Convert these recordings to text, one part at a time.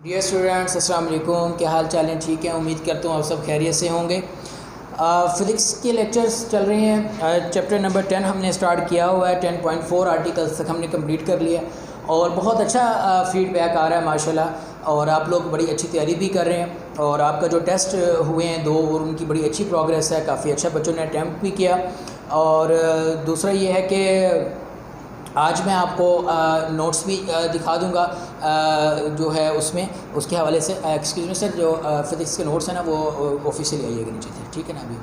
Dear students, अस्सलाम वालेकुम। क्या हाल चाल है? ठीक है, उम्मीद करता हूँ आप सब खैरियत से होंगे। फ़िज़िक्स के लेक्चर्स चल रहे हैं। चैप्टर नंबर 10 हमने स्टार्ट किया हुआ है। 10.4 आर्टिकल्स तक हमने कंप्लीट कर लिया और बहुत अच्छा फ़ीडबैक आ रहा है माशाल्लाह। और आप लोग बड़ी अच्छी तैयारी भी कर रहे हैं और आपका जो टेस्ट हुए हैं 2 और उनकी बड़ी अच्छी प्रोग्रेस है। काफ़ी अच्छा बच्चों ने अटैम्प्ट भी किया। और दूसरा ये है कि आज मैं आपको नोट्स भी दिखा दूंगा जो है उसमें उसके हवाले से। एक्सक्यूज़ मी सर, जो फिज़िक्स के नोट्स हैं ना वो ऑफिशियली आइएगा नीचे से, ठीक है ना? अभी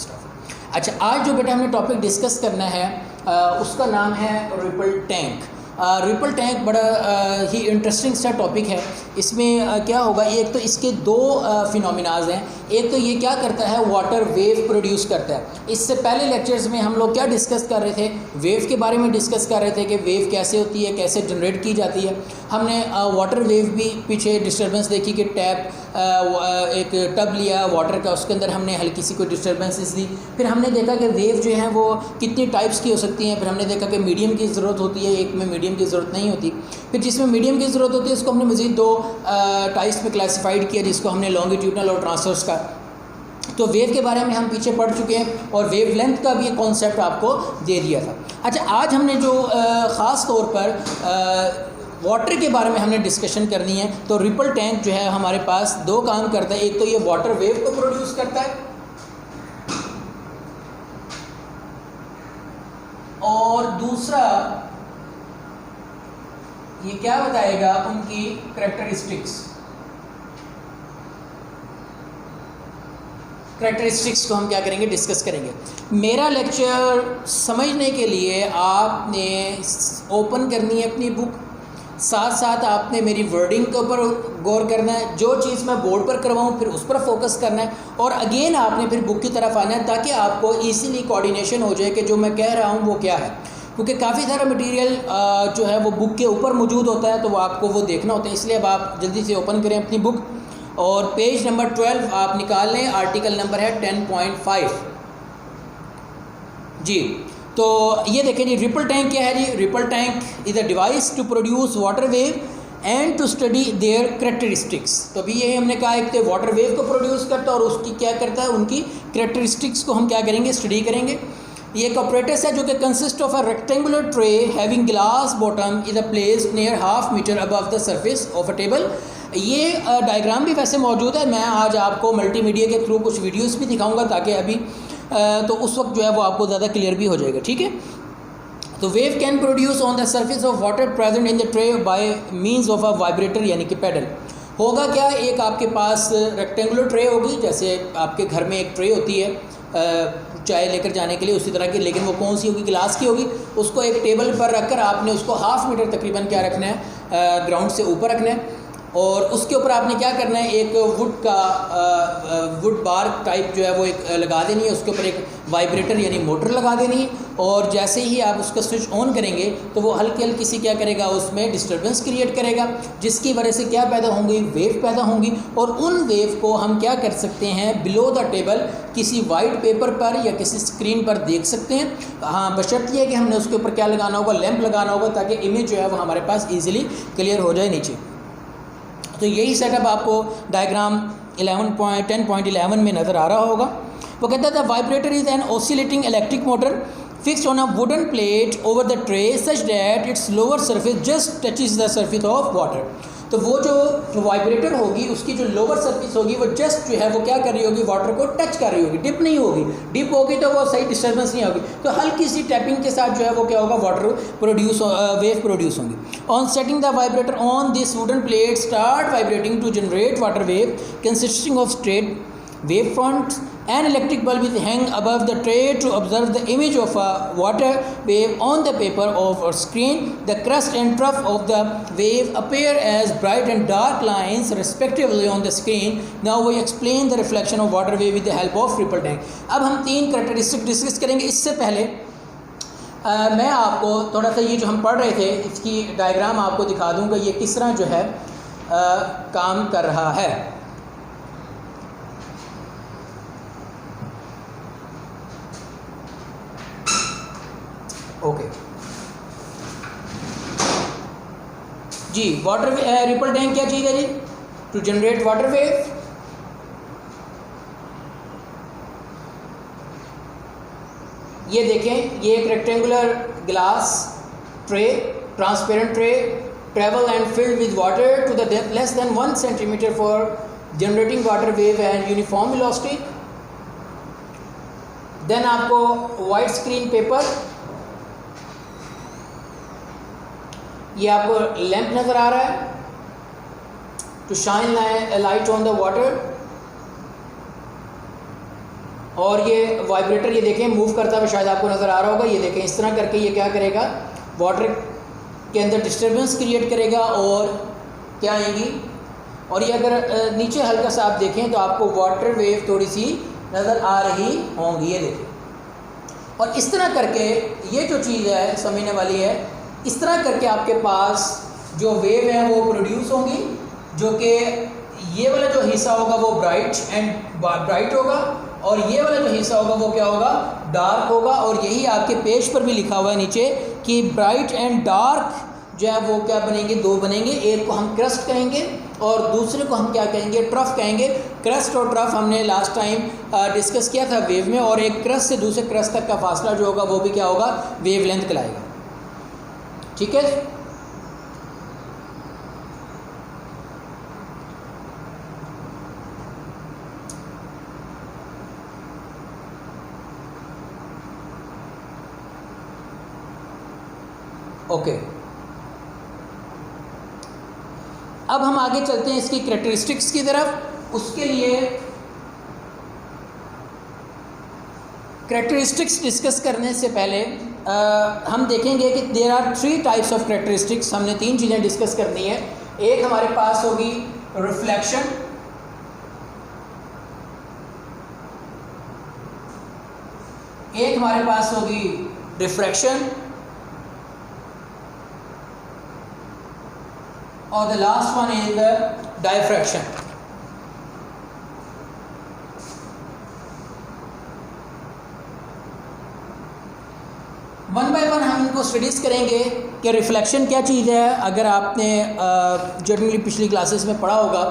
स्टाफ। अच्छा, आज जो बेटा हमने टॉपिक डिस्कस करना है उसका नाम है रिपल टैंक। रिपल टैंक बड़ा ही इंटरेस्टिंग सा टॉपिक है। इसमें क्या होगा, एक तो इसके 2 फिनोमिनाज हैं। एक तो ये क्या करता है, वाटर वेव प्रोड्यूस करता है। इससे पहले लेक्चर्स में हम लोग क्या डिस्कस कर रहे थे, वेव के बारे में डिस्कस कर रहे थे कि वेव कैसे होती है, कैसे जनरेट की जाती है। हमने वाटर वेव भी पीछे डिस्टर्बेंस देखी कि टैप एक टब लिया वाटर का, उसके अंदर हमने हल्की सी कोई डिस्टर्बेंसेस दी। फिर हमने देखा कि वेव जो है वो कितनी टाइप्स की हो सकती हैं। फिर हमने देखा कि मीडियम की ज़रूरत होती है, एक में मीडियम की ज़रूरत नहीं होती। फिर जिसमें मीडियम की ज़रूरत होती है उसको हमने मज़ीद 2 टाइप्स में क्लासिफाइड किया, जिसको हमने लॉन्गिट्यूडनल और ट्रांसवर्स का। तो वेव के बारे में हम पीछे पढ़ चुके हैं और वेव लेंथ का भी एक कॉन्सेप्ट आपको दे दिया था। अच्छा, आज हमने जो ख़ास तौर पर वाटर के बारे में हमने डिस्कशन करनी है। तो रिपल टैंक जो है हमारे पास 2 काम करता है। एक तो ये वाटर वेव को प्रोड्यूस करता है और दूसरा ये क्या बताएगा, उनकी करैक्टरिस्टिक्स को हम क्या करेंगे, डिस्कस करेंगे। मेरा लेक्चर समझने के लिए आपने ओपन करनी है अपनी बुक, साथ साथ आपने मेरी वर्डिंग के ऊपर गौर करना है। जो चीज़ मैं बोर्ड पर करवाऊँ फिर उस पर फोकस करना है और अगेन आपने फिर बुक की तरफ आना है, ताकि आपको इजीली कोऑर्डिनेशन हो जाए कि जो मैं कह रहा हूँ वो क्या है। क्योंकि काफ़ी सारा मटेरियल जो है वो बुक के ऊपर मौजूद होता है, तो वो आपको वो देखना होता है। इसलिए अब आप जल्दी से ओपन करें अपनी बुक और पेज नंबर 12 आप निकाल लें। आर्टिकल नंबर है 10.5 जी। तो ये देखें जी, रिपल टैंक क्या है जी? Ripple tank is a device to produce water wave and to study their characteristics. तो अभी ये हमने कहा एक तो वाटर वेव को प्रोड्यूस करता है और उसकी क्या करता है, उनकी करैक्टरिस्टिक्स को हम क्या करेंगे, स्टडी करेंगे। ये एक ऑपरेटस है जो कि consist of a rectangular tray having glass bottom is a place near half metre above the surface of a table. ये डायग्राम भी वैसे मौजूद है। मैं आज आपको मल्टीमीडिया के थ्रू कुछ वीडियोस भी दिखाऊंगा, ताकि अभी तो उस वक्त जो है वो आपको ज़्यादा क्लियर भी हो जाएगा, ठीक है? तो wave can produce on the surface of water present in the tray by means of a vibrator, यानी कि पैडल। होगा क्या, एक आपके पास रेक्टेंगुलर ट्रे होगी, जैसे आपके घर में एक ट्रे होती है चाय लेकर जाने के लिए, उसी तरह की, लेकिन वो कौन सी होगी, ग्लास की होगी। उसको एक टेबल पर रखकर आपने उसको हाफ मीटर तकरीबन क्या रखना है, ग्राउंड से ऊपर रखना है। और उसके ऊपर आपने क्या करना है, एक वुड बार टाइप जो है वो एक लगा देनी है। उसके ऊपर एक वाइब्रेटर यानी मोटर लगा देनी है और जैसे ही आप उसका स्विच ऑन करेंगे तो वो हल्की हल्की सी क्या करेगा, उसमें डिस्टर्बेंस क्रिएट करेगा, जिसकी वजह से क्या पैदा होंगी, वेव पैदा होंगी। और उन वेव को हम क्या कर सकते हैं, बिलो द टेबल किसी वाइट पेपर पर या किसी स्क्रीन पर देख सकते हैं। हाँ, बशर्ते ये कि हमने उसके ऊपर क्या लगाना होगा, लैंप लगाना होगा, ताकि इमेज जो है वो हमारे पास ईजिली क्लियर हो जाए नीचे। तो यही सेटअप आपको डायग्राम 10.11 में नज़र आ रहा होगा। वो कहता था vibrator is an oscillating electric motor fixed on a wooden plate over the tray such that it's lower surface just touches the surface of water. तो वो जो वाइब्रेटर होगी उसकी जो लोअर सरफेस होगी वो जस्ट जो है वो क्या कर रही होगी, वाटर को टच कर रही होगी, डिप नहीं होगी। डिप होगी तो वो सही डिस्टर्बेंस नहीं होगी। तो हल्की सी टैपिंग के साथ जो है वो क्या होगा, वाटर प्रोड्यूस वेव प्रोड्यूस होंगी। On setting the vibrator on this wooden plate start vibrating to generate water wave consisting of straight wave front. An electric bulb is hung above the tray to observe the image of a water wave on the paper of a screen. The crest and trough of the wave appear as bright and dark lines respectively on the screen. Now we explain the reflection of water wave with the help of ripple tank. अब हम 3 characteristic discuss करेंगे। इससे पहले मैं आपको थोड़ा सा ये जो हम पढ़ रहे थे इसकी डायग्राम आपको दिखा दूंगा, ये किस तरह जो है काम कर रहा है। ओके जी, वाटर रिपल टैंक क्या चीज़ है जी? to generate water wave. ये देखें, ये एक rectangular glass tray, transparent tray, travel and filled with water to the depth less than 1 centimeter for generating water wave and uniform velocity. Then आपको white screen paper, ये आपको lamp नज़र आ रहा है to shine light on the water, और ये vibrator, ये देखें मूव करता हुआ शायद आपको नज़र आ रहा होगा। ये देखें, इस तरह करके ये क्या करेगा, वाटर के अंदर डिस्टर्बेंस क्रिएट करेगा और क्या आएगी, और ये अगर नीचे हल्का सा आप देखें तो आपको वाटर वेव थोड़ी सी नज़र आ रही होंगी, ये देखें। और इस तरह करके ये जो चीज़ है समझने वाली है, इस तरह करके आपके पास जो वेव है वो प्रोड्यूस होंगी, जो कि ये वाला जो हिस्सा होगा वो ब्राइट होगा, और ये वाला जो हिस्सा होगा वो क्या होगा, डार्क होगा। और यही आपके पेज पर भी लिखा हुआ है नीचे कि ब्राइट एंड डार्क जो है वो क्या बनेंगे, दो बनेंगे। एक को हम क्रस्ट कहेंगे और दूसरे को हम क्या कहेंगे, ट्रफ कहेंगे। क्रस्ट और ट्रफ हमने लास्ट टाइम डिस्कस किया था वेव में, और एक क्रस्ट से दूसरे क्रस्ट तक का फासला जो होगा वो भी क्या होगा, वेव लेंथ कहलाएगा। ठीक है, ओके। अब हम आगे चलते हैं इसकी कैरेक्टरिस्टिक्स की तरफ। उसके लिए कैरेक्टरिस्टिक्स डिस्कस करने से पहले हम देखेंगे कि there are 3 types of characteristics. हमने 3 चीज़ें डिस्कस करनी है। एक हमारे पास होगी रिफ्लेक्शन, एक हमारे पास होगी रिफ्रैक्शन, और the last one is the diffraction. One by one हम इनको स्टडीज़ करेंगे कि रिफ्लेक्शन क्या चीज़ है। अगर आपने जनरली पिछली क्लासेस में पढ़ा होगा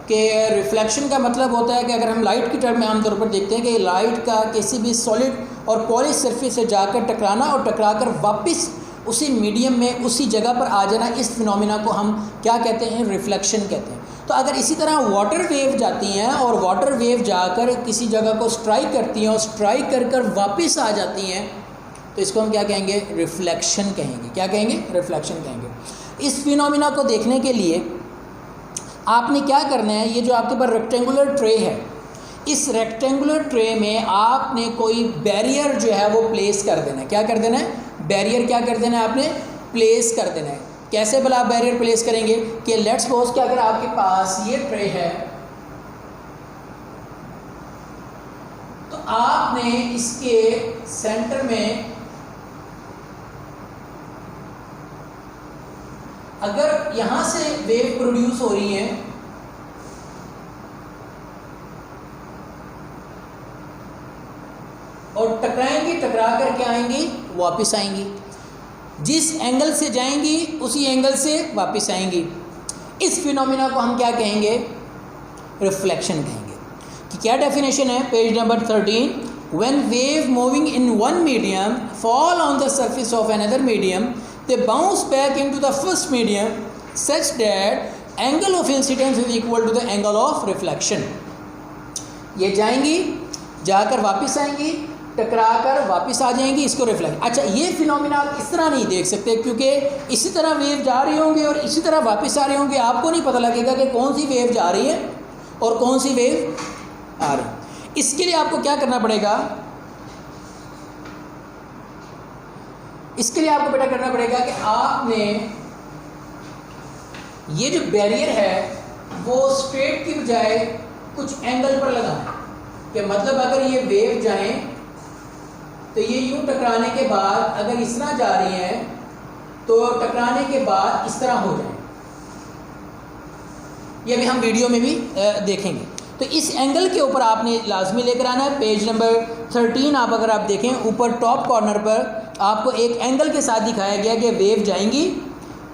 कि रिफ्लेक्शन का मतलब होता है कि अगर हम लाइट की टर्म में आमतौर पर देखते हैं कि लाइट का किसी भी सॉलिड और पॉलिश सरफेस से जाकर टकराना और टकराकर वापस उसी मीडियम में उसी जगह पर आ जाना, इस फिनोमिना को हम क्या कहते हैं, रिफ्लेक्शन कहते हैं। तो अगर इसी तरह वाटर वेव जाती हैं और वाटर वेव जाकर किसी जगह को स्ट्राइक करती हैं और स्ट्राइक कर कर वापस आ जाती हैं, तो इसको हम क्या कहेंगे, रिफ्लेक्शन कहेंगे। क्या कहेंगे, रिफ्लेक्शन कहेंगे। इस फिनोमिना को देखने के लिए आपने क्या करना है, ये जो आपके पास रेक्टेंगुलर ट्रे है, इस रेक्टेंगुलर ट्रे में आपने कोई बैरियर जो है वो प्लेस कर देना है। क्या कर देना है, बैरियर क्या कर देना है, आपने प्लेस कर देना है। कैसे भला आप बैरियर प्लेस करेंगे कि लेट्स सपोज कि अगर आपके पास ये ट्रे है तो आपने इसके सेंटर में अगर यहां से वेव प्रोड्यूस हो रही है और टकराएंगी, टकरा कर क्या आएंगी, वापस आएंगी। जिस एंगल से जाएंगी उसी एंगल से वापस आएंगी। इस फिनोमिना को हम क्या कहेंगे, रिफ्लेक्शन कहेंगे। कि क्या डेफिनेशन है, page number 13, when wave moving in one medium fall on the surface of another medium they bounce back into the first medium such that angle of incidence is equal to the angle of reflection. ये जाएंगी, जाकर वापस आएंगी, टकरा कर वापस आ जाएंगी, इसको रिफ्लेक्ट। अच्छा, ये फिनोमिना आप इस तरह नहीं देख सकते क्योंकि इसी तरह वेव जा रही होंगे और इसी तरह वापस आ रहे होंगे, आपको नहीं पता लगेगा कि कौन सी वेव जा रही है और कौन सी वेव आ रही है। इसके लिए आपको क्या करना पड़ेगा, इसके लिए आपको बेटा करना पड़ेगा कि आपने ये जो बैरियर है वो स्ट्रेट की बजाय कुछ एंगल पर लगाना है। कि मतलब अगर ये वेव जाएं तो ये यूं टकराने के बाद अगर इस तरह जा रही हैं तो टकराने के बाद इस तरह हो जाए। ये भी हम वीडियो में भी देखेंगे। तो इस एंगल के ऊपर आपने लाजमी लेकर आना है। पेज नंबर 13 आप अगर आप देखें ऊपर टॉप कॉर्नर पर आपको एक एंगल के साथ दिखाया गया कि वेव जाएंगी,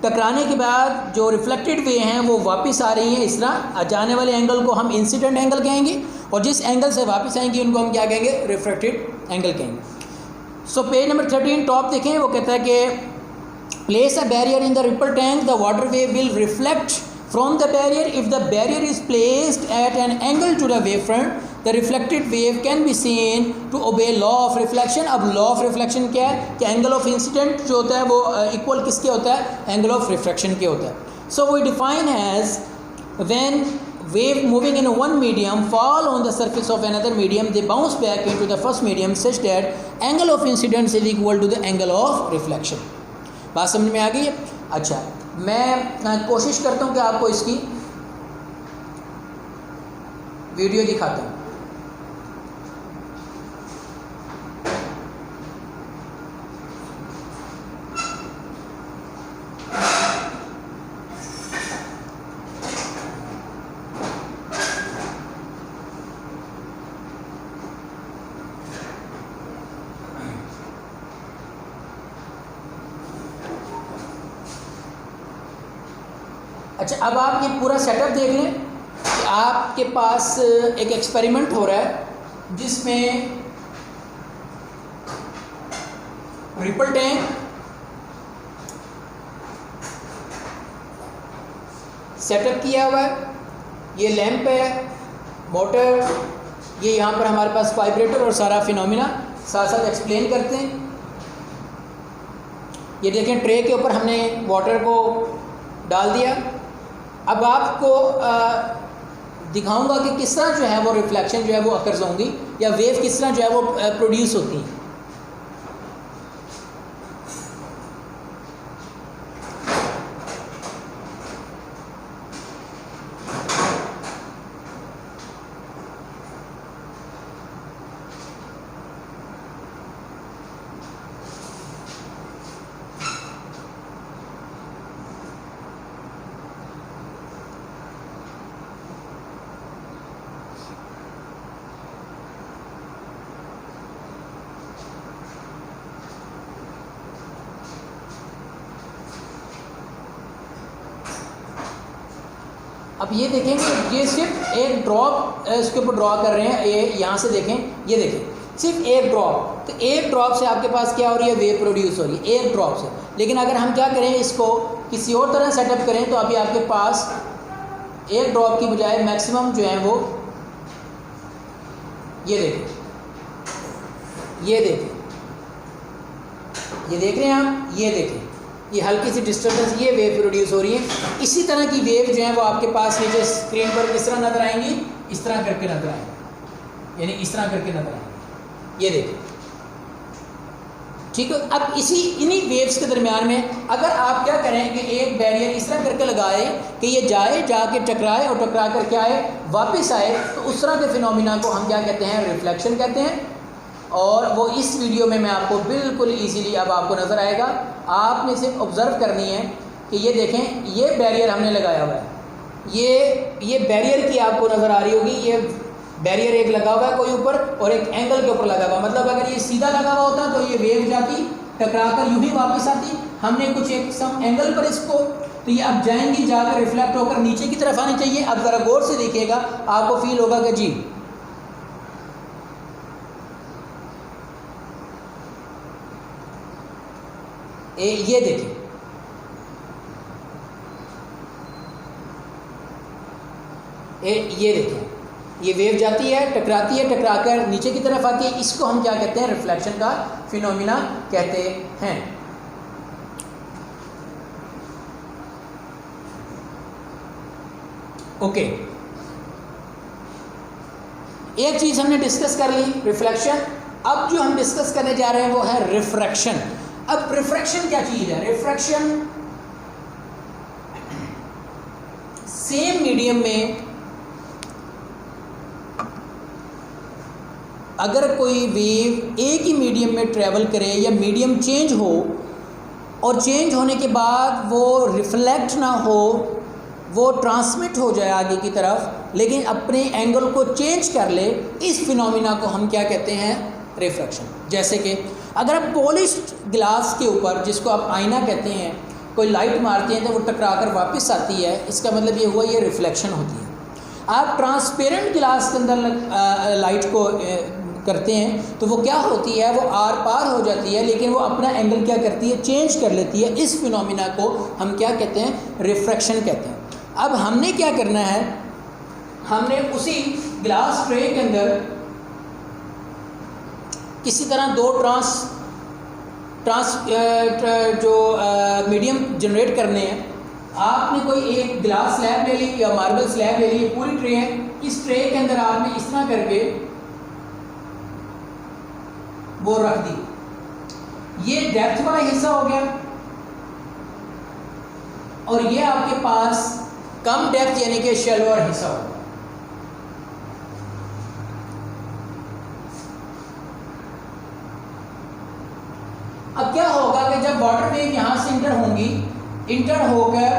टकराने के बाद जो रिफ्लेक्टेड वे हैं वो वापस आ रही हैं, इस तरह जाने वाले एंगल को हम इंसिडेंट एंगल कहेंगे और जिस एंगल से वापस आएंगे उनको हम क्या कहेंगे, रिफ्रैक्टेड एंगल कहेंगे। सो पेज नंबर 13 टॉप देखें, वो कहता है कि place a barrier in the ripple tank, the water wave will reflect from the barrier. If the barrier is placed at an angle to the wavefront, the reflected wave can be seen to obey law of reflection. अब law of reflection क्या है कि angle of incident जो होता है वो equal किसके होता है, angle of refraction के होता है। So we define as when wave moving in one medium fall on the surface of another medium, they bounce back into the first medium such that angle of incidence is equal to the angle of reflection। बात समझ में आ गई है? अच्छा, मैं कोशिश करता हूँ कि आपको इसकी वीडियो दिखाता हूँ। अच्छा, अब आप ये पूरा सेटअप देख लें कि आपके पास एक एक्सपेरिमेंट हो रहा है जिसमें रिपल टैंक सेटअप किया हुआ है, ये लैंप है, मोटर, ये यहाँ पर हमारे पास वाइब्रेटर और सारा फिनोमिना साथ साथ एक्सप्लेन करते हैं। ये देखें, ट्रे के ऊपर हमने वाटर को डाल दिया। अब आपको दिखाऊंगा कि किस तरह जो है वो रिफ्लेक्शन जो है वो अकर्स होंगी या वेव किस तरह जो है वो प्रोड्यूस होती हैं। अब ये देखेंगे, ये सिर्फ एक ड्रॉप इसके ऊपर ड्रॉ कर रहे हैं, ये यहाँ से देखें, ये देखें सिर्फ एक ड्रॉप, तो एक ड्रॉप से आपके पास क्या हो रही है, वेव प्रोड्यूस हो रही है एक ड्रॉप से। लेकिन अगर हम क्या करें, इसको किसी और तरह सेटअप करें तो अभी आपके पास एक ड्रॉप की बजाय मैक्सिमम जो है वो ये देखें, ये देखें, ये देख रहे हैं आप, ये देखें, ये हल्की सी डिस्टर्बेंस, ये वेव प्रोड्यूस हो रही है। इसी तरह की वेव जो है वो आपके पास नीचे स्क्रीन पर किस तरह नजर आएंगी, इस तरह करके नजर आएंगी, यानी इस तरह करके नजर आएंगी, ये देखिए, ठीक है। अब इन्हीं वेव्स के दरमियान में अगर आप क्या करें कि एक बैरियर इस तरह करके लगाए कि ये जाए, जाके टकराए और टकरा कर क्या आए, वापस आए, तो उस तरह के फिनोमिना को हम क्या कहते हैं, रिफ्लेक्शन कहते हैं। और वो इस वीडियो में मैं आपको बिल्कुल इजीली अब आपको नज़र आएगा। आपने सिर्फ ऑब्ज़र्व करनी है कि ये देखें, ये बैरियर हमने लगाया हुआ है, ये बैरियर की आपको नज़र आ रही होगी, ये बैरियर एक लगा हुआ है कोई ऊपर और एक एंगल के ऊपर लगा हुआ, मतलब अगर ये सीधा लगा हुआ होता तो ये वेव जाती, टकरा कर यूँ ही वापस आती। हमने कुछ एक सम एंगल पर इसको, तो ये अब जाएंगी, जाकर रिफ्लेक्ट होकर नीचे की तरफ आनी चाहिए। अब ज़रा गौर से देखिएगा, आपको फील होगा कि जी ये देखिए, ये देखिए, ये वेव जाती है, टकराती है, टकराकर नीचे की तरफ आती है, इसको हम क्या कहते हैं, रिफ्लेक्शन का फिनोमिना कहते हैं। ओके, एक चीज हमने डिस्कस कर ली, रिफ्लेक्शन। अब जो हम डिस्कस करने जा रहे हैं वो है रिफ्रैक्शन। अब रिफ्रैक्शन क्या चीज है? रिफ्रैक्शन सेम मीडियम में अगर कोई वेव एक ही मीडियम में ट्रेवल करे या मीडियम चेंज हो और चेंज होने के बाद वो रिफ्लेक्ट ना हो, वो ट्रांसमिट हो जाए आगे की तरफ, लेकिन अपने एंगल को चेंज कर ले, इस फिनोमिना को हम क्या कहते हैं, रिफ्रैक्शन। जैसे कि अगर आप पॉलिश्ड ग्लास के ऊपर, जिसको आप आईना कहते हैं, कोई लाइट मारते हैं तो वो टकरा कर वापस आती है, इसका मतलब ये हुआ ये रिफ्लेक्शन होती है। आप ट्रांसपेरेंट गिलास के अंदर लाइट को करते हैं तो वो क्या होती है, वो आर पार हो जाती है, लेकिन वो अपना एंगल क्या करती है, चेंज कर लेती है। इस फिनोमिना को हम क्या कहते हैं, रिफ्रैक्शन कहते हैं। अब हमने क्या करना है, हमने उसी ग्लास ट्रे के अंदर किसी तरह दो जो मीडियम जनरेट करने हैं। आपने कोई एक ग्लास स्लैब ले ली या मार्बल स्लैब ले ली, पूरी ट्रे है, इस ट्रे के अंदर आपने इस तरह करके वो रख दी। ये डेप्थ वाला हिस्सा हो गया और ये आपके पास कम डेप्थ यानी कि शैलोअर हिस्सा होगा। अब क्या होगा कि जब वाटर वेव यहां से इंटर होंगी, इंटर होकर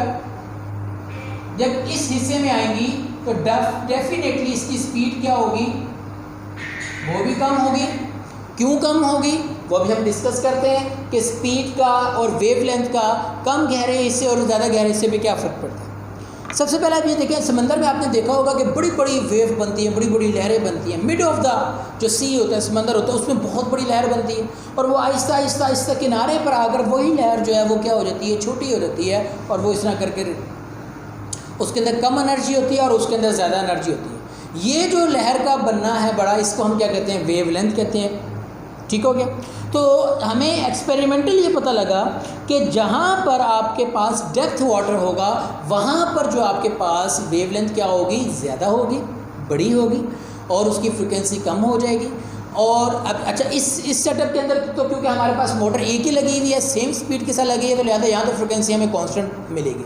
जब इस हिस्से में आएंगी तो डेफिनेटली इसकी स्पीड क्या होगी, वो भी कम होगी। क्यों कम होगी वो भी हम डिस्कस करते हैं कि स्पीड का और वेवलेंथ का कम गहरे हिस्से और ज़्यादा गहरे हिस्से में क्या फ़र्क पड़ता है। सबसे पहले आप ये देखें, समंदर में आपने देखा होगा कि बड़ी बड़ी वेव बनती हैं, बड़ी बड़ी लहरें बनती हैं। मिड ऑफ द जो सी होता है, समंदर होता है, उसमें बहुत बड़ी लहर बनती है और वो आहिस्ता आहिस्ता आहिस्ता किनारे पर आकर वही लहर जो है वो क्या हो जाती है, छोटी हो जाती है और वो इस तरह करके उसके अंदर कम एनर्जी होती है और उसके अंदर ज़्यादा एनर्जी होती है। ये जो लहर का बनना है बड़ा, इसको हम क्या कहते हैं, वेवलेंथ कहते हैं। ठीक हो गया। तो हमें एक्सपेरिमेंटल ये पता लगा कि जहाँ पर आपके पास डेप्थ वाटर होगा वहाँ पर जो आपके पास वेवलेंथ क्या होगी, ज़्यादा होगी, बड़ी होगी और उसकी फ्रिक्वेंसी कम हो जाएगी। और अब अच्छा इस सेटअप के अंदर तो क्योंकि हमारे पास मोटर एक ही लगी हुई है, सेम स्पीड के साथ लगी है, तो लिहाजा यहाँ तो फ्रिक्वेंसी हमें कांस्टेंट मिलेगी।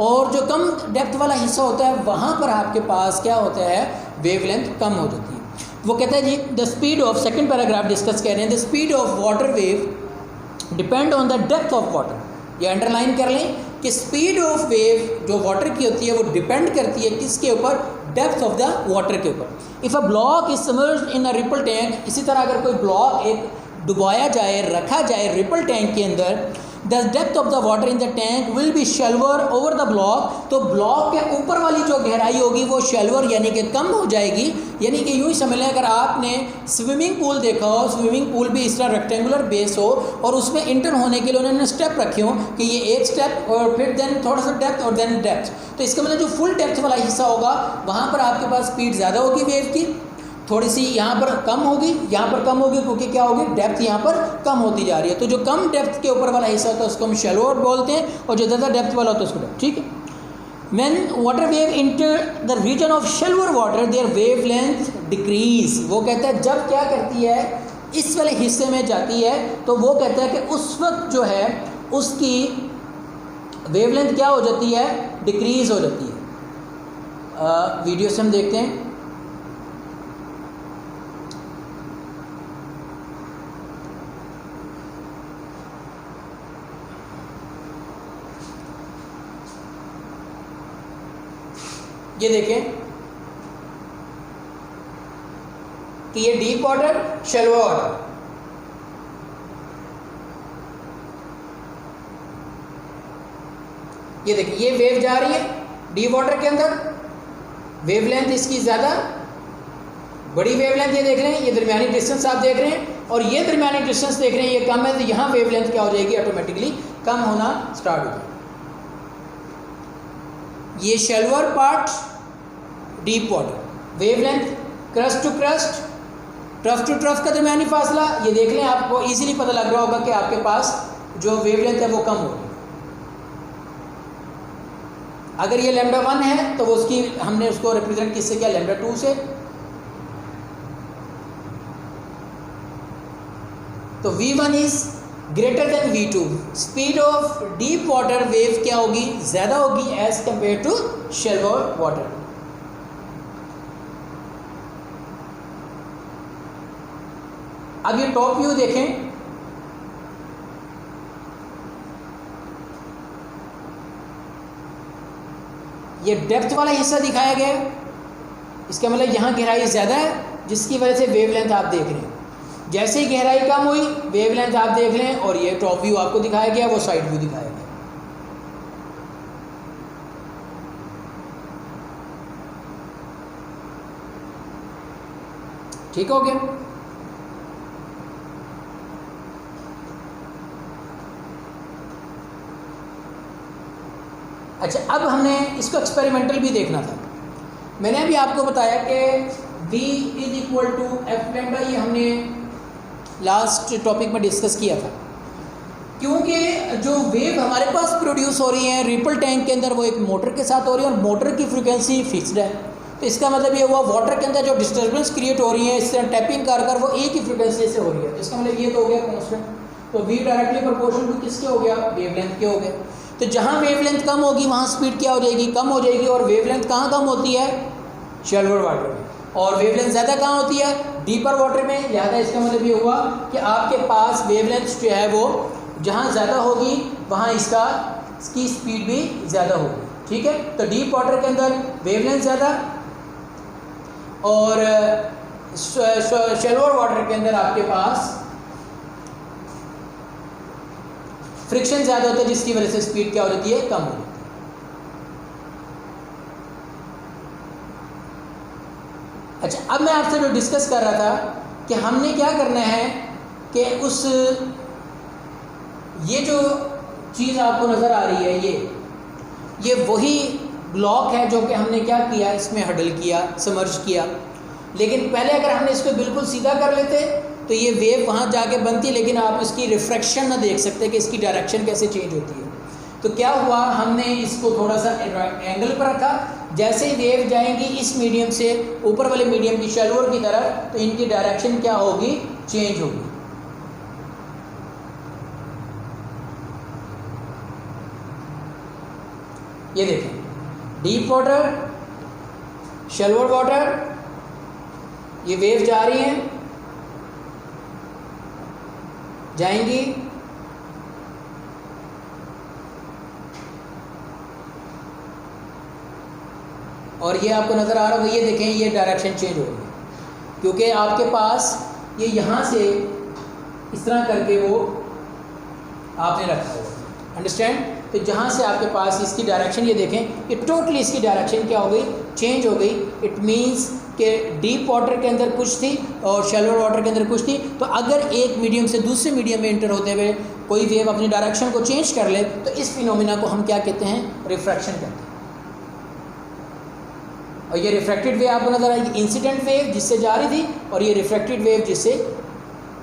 और जो कम डेप्थ वाला हिस्सा होता है वहाँ पर आपके पास क्या होता है, वेवलेंथ कम हो जाती है। वो कहता है जी the speed of, second paragraph discuss कह रहे हैं, the speed of water wave depend on the depth of water. ये अंडरलाइन कर लें कि स्पीड ऑफ वेव जो वाटर की होती है वो डिपेंड करती है किसके ऊपर, डेप्थ ऑफ द वाटर के ऊपर। If a block is submerged in a ripple tank, इसी तरह अगर कोई ब्लॉक एक डुबाया जाए, रखा जाए रिपल टैंक के अंदर, the depth of the water in the tank will be shallower over the block, तो ब्लॉक के ऊपर वाली जो गहराई होगी वो शेल्वर यानी कि कम हो जाएगी। यानी कि यूँ ही समझ लें, अगर आपने स्विमिंग पूल देखा हो, स्विमिंग पूल भी इस तरह रेक्टेंगुलर बेस हो और उसमें इंटर होने के लिए उन्होंने स्टेप रखे हों कि ये एक स्टेप और फिर देन थोड़ा सा डेप्थ और देन डेप्थ, तो इसका मतलब जो फुल डेप्थ वाला हिस्सा होगा वहाँ पर आपके पास स्पीड ज़्यादा होगी वेव की, थोड़ी सी यहाँ पर कम होगी, यहाँ पर कम होगी क्योंकि क्या होगी, डेप्थ यहाँ पर कम होती जा रही है। तो जो कम डेप्थ के ऊपर वाला हिस्सा होता है उसको हम शैलोअर बोलते हैं और जो ज़्यादा डेप्थ वाला होता है उसको डेप्थ। ठीक है। When water wave enter the region of shallower water, their wavelength decrease। वो कहता है जब क्या करती है, इस वाले हिस्से में जाती है तो वो कहता है कि उस वक्त जो है उसकी वेवलेंथ क्या हो जाती है, डिक्रीज हो जाती है। वीडियो से हम देखते हैं। ये देखें कि ये डीप वाटर, शैलो वाटर, ये देखिए ये वेव जा रही है डीप वाटर के अंदर, वेवलेंथ इसकी ज़्यादा बड़ी वेवलेंथ ये देख रहे हैं, ये दरमियानी डिस्टेंस आप देख रहे हैं और ये दरमियानी डिस्टेंस देख रहे हैं ये कम है, तो यहाँ वेवलेंथ क्या हो जाएगी, ऑटोमेटिकली कम होना स्टार्ट हो जाएगी। ये shallower part deep water, wavelength crest to crest, trough to trough का दरमियानी फासला, ये देख लें, आपको इजीली पता लग रहा होगा कि आपके पास जो वेवलेंथ है वो कम होगी। अगर ये लैम्डा 1 है तो वो उसकी हमने उसको रिप्रेजेंट किससे किया, लैम्डा 2 से। तो V1 is greater than V2, speed of deep water wave क्या होगी, ज़्यादा होगी as compare to shallow water. अब ये टॉप व्यू देखें, ये डेप्थ वाला हिस्सा दिखाया गया, इसका मतलब यहाँ गहराई ज़्यादा है जिसकी वजह से वेवलेंथ आप देख रहे हैं। जैसे ही गहराई कम हुई वेवलेंथ आप देख लें और ये टॉप व्यू आपको दिखाया गया, वो साइड व्यू दिखाया गया। ठीक हो गया। अच्छा, अब हमने इसको एक्सपेरिमेंटल भी देखना था। मैंने अभी आपको बताया कि v is equal to F lambda, ये हमने लास्ट टॉपिक में डिस्कस किया था। क्योंकि जो वेव हमारे पास प्रोड्यूस हो रही है रिपल टैंक के अंदर, वो एक मोटर के साथ हो रही है और मोटर की फ्रीक्वेंसी फिक्स्ड है। तो इसका मतलब ये हुआ वाटर के अंदर जो डिस्टर्बेंस क्रिएट हो रही है इस तरह टैपिंग कर कर वो एक ही फ्रीक्वेंसी से हो रही है। इसका मतलब ये तो हो गया कांस्टेंट। तो v डायरेक्टली प्रोपोर्शनल टू किसके हो गया, वेवलेंथ के हो गए। तो जहाँ वेवलेंथ कम होगी वहाँ स्पीड क्या हो जाएगी, कम हो जाएगी। और वेवलेंथ कहाँ कम होती है, शैलोअर वाटर में, और वेवलेंथ ज़्यादा कहाँ होती है, डीपर वाटर में। लिहाजा इसका मतलब ये हुआ कि आपके पास वेवलेंथ जो है वो जहाँ ज़्यादा होगी वहाँ इसकी स्पीड भी ज़्यादा होगी। ठीक है, तो डीप वाटर के अंदर वेवलेंथ ज़्यादा और शैलोअर वाटर के अंदर आपके पास फ्रिक्शन ज़्यादा होता है, जिसकी वजह से स्पीड क्या हो जाती है, कम हो जाती है। अच्छा, अब मैं आपसे जो डिस्कस कर रहा था कि हमने क्या करना है कि ये जो चीज़ आपको नज़र आ रही है ये वही ब्लॉक है जो कि हमने क्या किया, इसमें हडल किया, समर्ज किया। लेकिन पहले अगर हमने इसको बिल्कुल सीधा कर लेते तो ये वेव वहाँ जाके बनती, लेकिन आप इसकी रिफ्रैक्शन ना देख सकते कि इसकी डायरेक्शन कैसे चेंज होती है। तो क्या हुआ, हमने इसको थोड़ा सा एंगल पर रखा। जैसे ही वेव जाएंगी इस मीडियम से ऊपर वाले मीडियम की शैलोअर की तरफ, तो इनकी डायरेक्शन क्या होगी, चेंज होगी। ये देखें, डीप वाटर, शैलोअर वाटर, ये वेव जा रही हैं, जाएंगी, और ये आपको नज़र आ रहा होगा, ये देखें ये डायरेक्शन चेंज हो रही है, क्योंकि आपके पास ये यहाँ से इस तरह करके वो आपने रखा हुआ, अंडरस्टैंड। तो जहाँ से आपके पास इसकी डायरेक्शन, ये देखें कि टोटली इसकी डायरेक्शन क्या हो गई, चेंज हो गई। इट मीन्स कि डीप वाटर के अंदर कुछ थी और शैलोअर वाटर के अंदर कुछ थी। तो अगर एक मीडियम से दूसरे मीडियम में एंटर होते हुए कोई वेव अपनी डायरेक्शन को चेंज कर ले तो इस फिनोमिना को हम क्या कहते हैं, रिफ्रैक्शन कहते हैं। और ये रिफ्रैक्टेड वेव आपको नजर आएगी, इंसिडेंट वेव जिससे जा रही थी, और ये रिफ्रैक्टेड वेव जिससे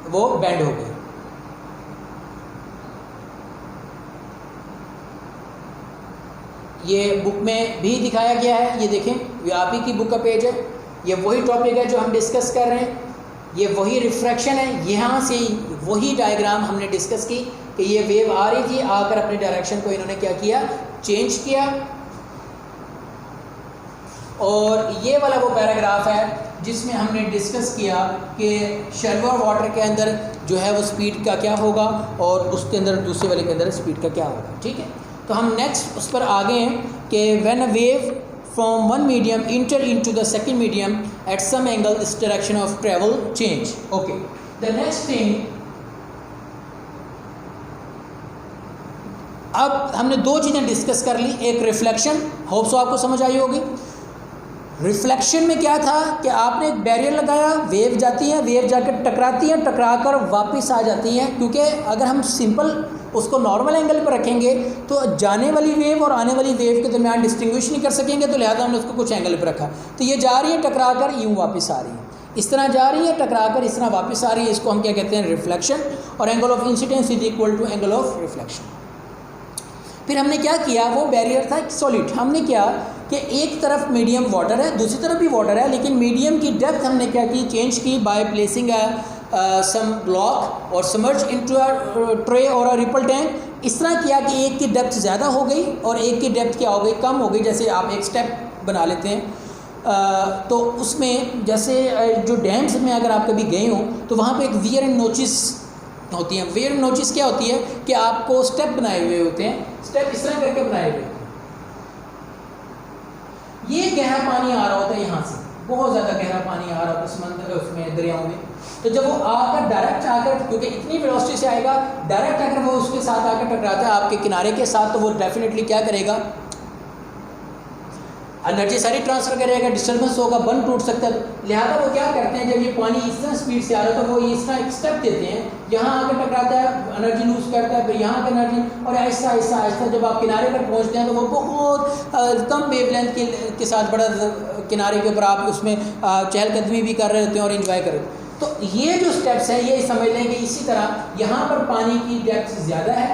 वो बेंड हो गई। ये बुक में भी दिखाया गया है, ये देखें, ये आप ही की बुक का पेज है। ये वही टॉपिक है जो हम डिस्कस कर रहे हैं, ये वही रिफ्रैक्शन है। यहाँ से वही डायग्राम हमने डिस्कस की कि ये वेव आ रही थी, आकर अपने डायरेक्शन को इन्होंने क्या किया, चेंज किया। और ये वाला वो पैराग्राफ है जिसमें हमने डिस्कस किया कि शैलोअर वाटर के अंदर जो है वो स्पीड का क्या होगा और उसके अंदर दूसरे वाले के अंदर स्पीड का क्या होगा। ठीक है, तो हम नेक्स्ट उस पर आ गए हैं कि when a wave from one medium enter into the second medium at some angle this direction of travel change. Okay, the next thing, अब हमने दो चीज़ें डिस्कस कर ली। एक रिफ्लेक्शन, होप सो आपको समझ आई होगी। रिफ्लेक्शन में क्या था कि आपने एक बैरियर लगाया, वेव जाती है, वेव जाकर टकराती हैं, टकराकर वापस आ जाती हैं। क्योंकि अगर हम सिंपल उसको नॉर्मल एंगल पर रखेंगे तो जाने वाली वेव और आने वाली वेव के दरमियान डिस्टिंग्विश नहीं कर सकेंगे, तो लिहाजा हमने उसको कुछ एंगल पर रखा। तो ये जा रही है टकराकर, यूँ वापस आ रही है, इस तरह जा रही है टकराकर, इस तरह वापस आ रही है। इसको हम क्या कहते हैं, रिफ्लेक्शन। और angle of incidence is equal to angle of reflection. फिर हमने क्या किया, वो बैरियर था सॉलिड। हमने क्या कि एक तरफ मीडियम वाटर है, दूसरी तरफ भी वाटर है, लेकिन मीडियम की डेप्थ हमने क्या की, चेंज की बाय प्लेसिंग सम ब्लॉक और समर्ज इनटू अ ट्रे और अ रिपल टैंक। इस तरह किया कि एक की डेप्थ ज़्यादा हो गई और एक की डेप्थ क्या हो गई, कम हो गई। जैसे आप एक स्टेप बना लेते हैं तो उसमें जैसे जो डैम्स में अगर आप कभी गए हों तो वहाँ पे एक वियर एंड नोचिस होती हैं। वियर एंड नोचिस क्या होती है कि आपको स्टेप बनाए हुए होते हैं, स्टेप इस तरह करके बनाए हुए होते हैं। ये गहरा पानी आ रहा होता है, यहाँ से बहुत ज़्यादा गहरा पानी आ रहा होता है समंदर उसमें, दरियाओं में। तो जब वो आकर डायरेक्ट आकर, क्योंकि इतनी वेलोसिटी से आएगा, डायरेक्ट अगर वो उसके साथ आकर टकराता है आपके किनारे के साथ, तो वो डेफिनेटली क्या करेगा, एनर्जी सारी ट्रांसफ़र करेगा, डिस्टर्बेंस होगा, बन टूट सकता है। लिहाजा वो क्या करते हैं, जब ये पानी इस तरह स्पीड से आ रहा है तो वो इस तरह एक स्टेप देते हैं, यहाँ आकर टकराता है, एनर्जी लूज करता है, फिर यहाँ की एनर्जी, और ऐसा ऐसा ऐसा जब आप किनारे पर पहुँचते हैं तो वो बहुत कम वेवलेंथ के साथ बड़ा किनारे के ऊपर आप उसमें चहलकदमी भी कर रहे होते हैं और इन्जॉय कर रहे होते हैं। तो ये जो स्टेप्स हैं ये समझ लें कि इसी तरह यहाँ पर पानी की डेप्थ ज़्यादा है,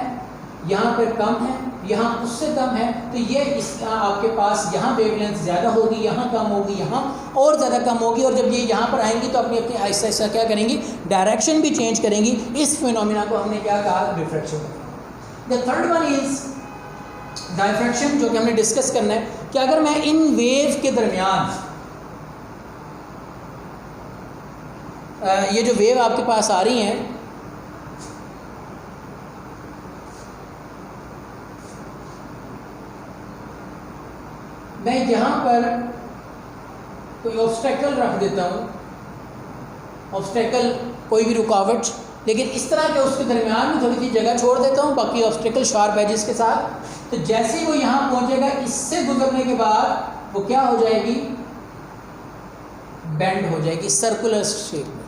यहाँ पर कम है, यहाँ उससे कम है, तो ये इस आपके पास यहाँ वेवलेंथ ज़्यादा होगी, यहाँ कम होगी, यहाँ और ज़्यादा कम होगी, और जब ये यहाँ पर आएंगी तो अपनी अपनी ऐसा ऐसा क्या करेंगी, डायरेक्शन भी चेंज करेंगी। इस फिनोमिना को हमने क्या कहा, refraction. The third one is diffraction, जो कि हमने डिस्कस करना है कि अगर मैं इन वेव के दरमियान ये जो वेव आपके पास आ रही हैं, मैं यहाँ पर कोई ऑब्स्टेकल रख देता हूँ, ऑब्स्टेकल कोई भी रुकावट, लेकिन इस तरह के उसके दरमियान में थोड़ी सी जगह छोड़ देता हूँ, बाकी ऑब्स्टेकल शार्प एजेस के साथ। तो जैसे ही वो यहाँ पहुँचेगा, इससे गुजरने के बाद वो क्या हो जाएगी, बेंड हो जाएगी सर्कुलर शेप में।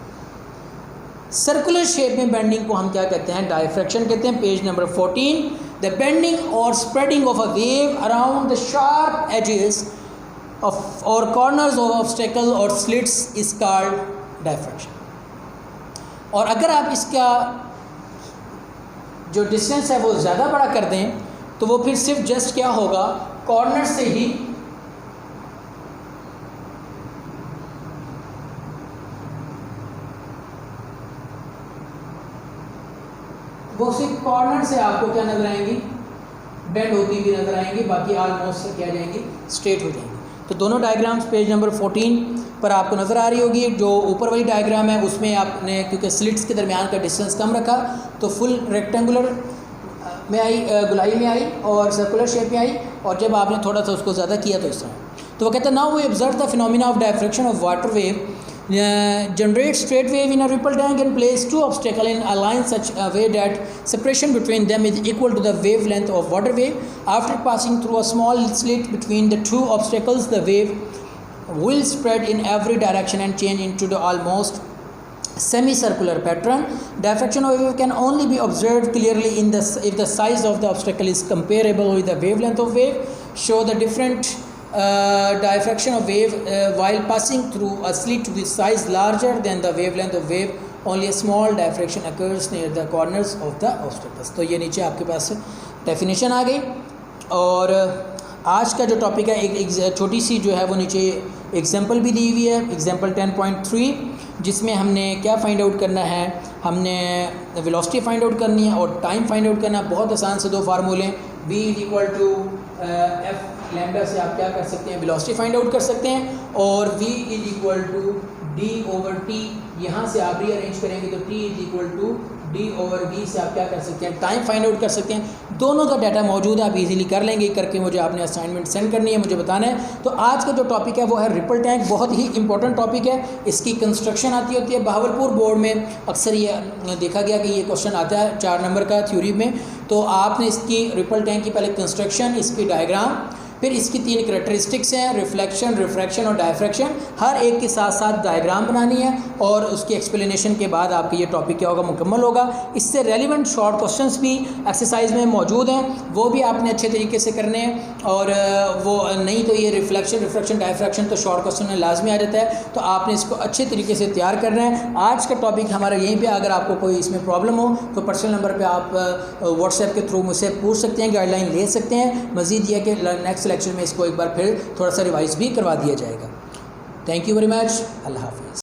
सर्कुलर शेप में बेंडिंग को हम क्या कहते हैं, डायफ्रैक्शन कहते हैं। पेज नंबर 14, द बेंडिंग और spreading of a wave around the sharp edges of और कॉर्नर्स ऑफ ऑब्स्टेकल और स्लिट्स इज कॉल्ड डायफ्रैक्शन। और अगर आप इसका जो डिस्टेंस है वो ज़्यादा बड़ा कर दें तो वो फिर सिर्फ जस्ट क्या होगा, कॉर्नर से ही वो सिर्फ कॉर्नर से आपको क्या नजर आएंगी, बेंड होती हुई नजर आएंगी, बाकी ऑलमोस्ट क्या जाएंगी, स्ट्रेट हो जाएंगी। तो दोनों डायग्राम्स पेज नंबर 14 पर आपको नज़र आ रही होगी। जो ऊपर वाली डायग्राम है उसमें आपने क्योंकि स्लिट्स के दरमियान का डिस्टेंस कम रखा तो फुल रेक्टेंगुलर में आई, गुलाई में आई और सर्कुलर शेप में आई, और जब आपने थोड़ा सा उसको ज़्यादा किया तो इस तरह। तो वो कहते हैं, now we observe the phenomena of diffraction of water wave generate straight wave in a ripple tank and place two obstacles in a line such a way that separation between them is equal to the wavelength of water wave. After passing through a small slit between the two obstacles, the wave will spread in every direction and change into the almost semicircular pattern. Diffraction of wave can only be observed clearly in the if the size of the obstacle is comparable with the wavelength of wave. Show the different diffraction of wave while passing through a slit with size larger than the wavelength of wave. Only a small diffraction occurs near the corners of the obstacles. तो ये नीचे आपके पास definition आ गई। और आज का जो topic है एक छोटी सी जो है वो नीचे एग्जांपल भी दी हुई है, एग्जांपल 10.3, जिसमें हमने क्या फाइंड आउट करना है, हमने वेलोसिटी फाइंड आउट करनी है और टाइम फाइंड आउट करना है। बहुत आसान से दो फार्मूले, v = f लैम्डा से आप क्या कर सकते हैं, वेलोसिटी फाइंड आउट कर सकते हैं, और v = d/t, यहाँ से आप रीअरेंज करेंगे तो t = d/v से आप क्या कर सकते हैं, टाइम फाइंड आउट कर सकते हैं। दोनों का डाटा मौजूद है, आप इजीली कर लेंगे। करके मुझे आपने असाइनमेंट सेंड करनी है, मुझे बताना है। तो आज का जो टॉपिक है वो है रिपल टैंक। बहुत ही इंपॉर्टेंट टॉपिक है, इसकी कंस्ट्रक्शन आती होती है। बहावलपुर बोर्ड में अक्सर ये देखा गया कि ये क्वेश्चन आता है 4 नंबर का थ्योरी में। तो आपने इसकी रिपल टैंक की पहले कंस्ट्रक्शन, इसकी डायग्राम, फिर इसकी 3 करैक्टरिस्टिक्स हैं, रिफ्लेक्शन, रिफ्रैक्शन और डायफ्रैक्शन। हर एक के साथ साथ डायग्राम बनानी है और उसकी एक्सप्लेनेशन के बाद आपका ये टॉपिक क्या होगा, मुकम्मल होगा। इससे रेलिवेंट शॉर्ट क्वेश्चंस भी एक्सरसाइज में मौजूद हैं, वो भी आपने अच्छे तरीके से करने हैं। और वो नहीं तो ये रिफ्लेक्शन, रिफ्रैक्शन, डायफ्रैक्शन तो शॉर्ट क्वेश्चन में लाजमी आ जाता है, तो आपने इसको अच्छे तरीके से तैयार करना है। आज का टॉपिक हमारा यहीं पर। अगर आपको कोई इसमें प्रॉब्लम हो तो पर्सनल नंबर पर आप व्हाट्सएप के थ्रू मुझसे पूछ सकते हैं, गाइडलाइन ले सकते हैं। मज़ीद यह कि नेक्स्ट लेक्चर में इसको एक बार फिर थोड़ा सा रिवाइज भी करवा दिया जाएगा। Thank you very much. अल्लाह हाफिज़।